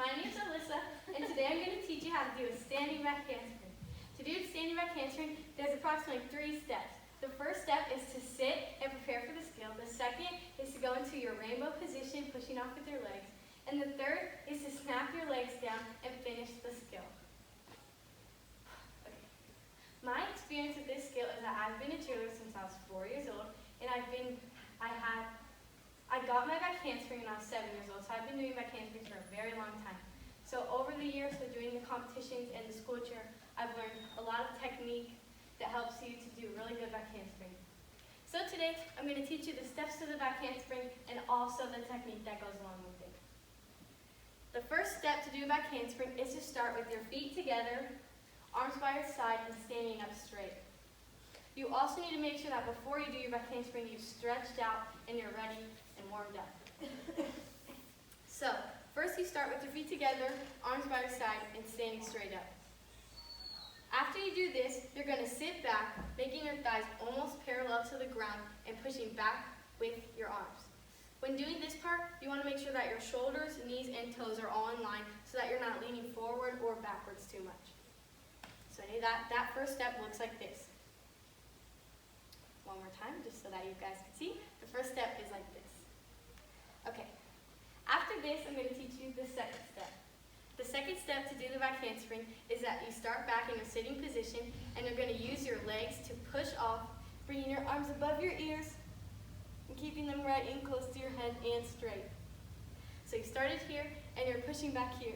My name is Alyssa, and today I'm going to teach you how to do a standing back handspring. To do a standing back handspring, there's approximately 3 steps. The first step is to sit and prepare for the skill. The second is to go into your rainbow position, pushing off with your legs. And the third is to snap your legs down and finish the skill. Okay. My experience with this skill is that I've been a cheerleader since I was 4 years old, and I got my back handspring when I was 7 years old, so I've been doing back handsprings for a very long time. So over the years of doing the competitions and the school cheer, I've learned a lot of technique that helps you to do really good back handspring. So today, I'm going to teach you the steps to the back handspring and also the technique that goes along with it. The first step to do a back handspring is to start with your feet together, arms by your side, and standing up straight. You also need to make sure that before you do your back handspring, you've stretched out and you're ready and warmed up. So, first you start with your feet together, arms by your side, and standing straight up. After you do this, you're going to sit back, making your thighs almost parallel to the ground and pushing back with your arms. When doing this part, you want to make sure that your shoulders, knees, and toes are all in line so that you're not leaning forward or backwards too much. So that first step looks like this. One more time, just so that you guys can see. The first step is like this. Okay. After this, I'm going to teach you the second step. The second step to do the back handspring is that you start back in a sitting position and you're going to use your legs to push off, bringing your arms above your ears and keeping them right in close to your head and straight. So you started here and you're pushing back here.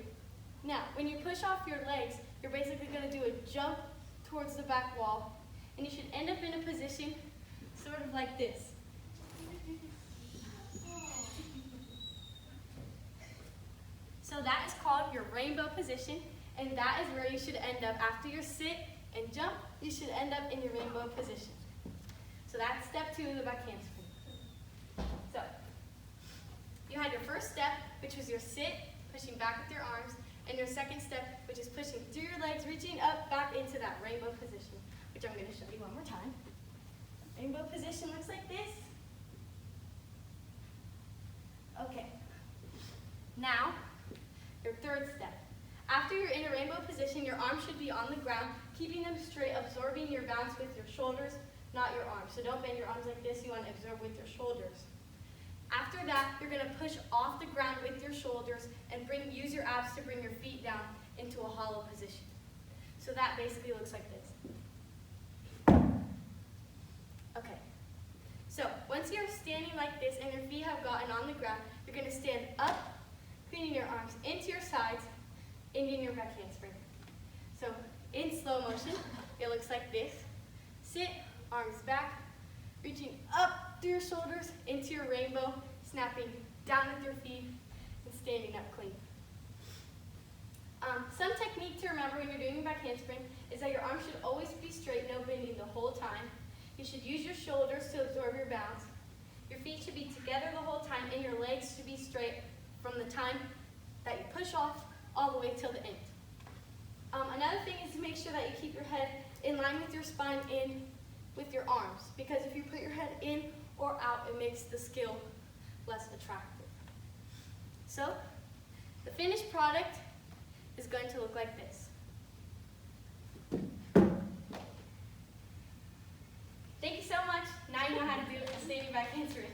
Now, when you push off your legs, you're basically going to do a jump towards the back wall, and you should end up in a position sort of like this. So that is called your rainbow position, and that is where you should end up. After your sit and jump, you should end up in your rainbow position. So that's step 2 of the back handspring. So you had your first step, which was your sit, pushing back with your arms, and your second step, which is pushing through your legs, reaching up back into that rainbow position, which I'm going to show you one more time. Rainbow position looks like this. Okay. Now, your third step. After you're in a rainbow position, your arms should be on the ground, keeping them straight, absorbing your bounce with your shoulders, not your arms. So don't bend your arms like this, you want to absorb with your shoulders. After that, you're going to push off the ground with your shoulders and use your abs to bring your feet down into a hollow position. So that basically looks like this. Okay. So once you're standing like this and your feet have gotten on the ground, you're going to stand up, bringing your arms into your sides, ending your back handspring. So in slow motion, it looks like this. Sit, arms back, reaching up through your shoulders into your rainbow, snapping down with your feet, and standing up clean. Some technique to remember when you're doing your back handspring is that your arms should always be straight, no bending the whole time. You should use your shoulders to absorb your bounce. Your feet should be together the whole time, and your legs should be straight from the time that you push off all the way till the end. Another thing is to make sure that you keep your head in line with your spine and with your arms, because if you put your head in or out, it makes the skill less attractive. So, the finished product is going to look like this. Thank you so much. Now you know how to do a standing back handspring.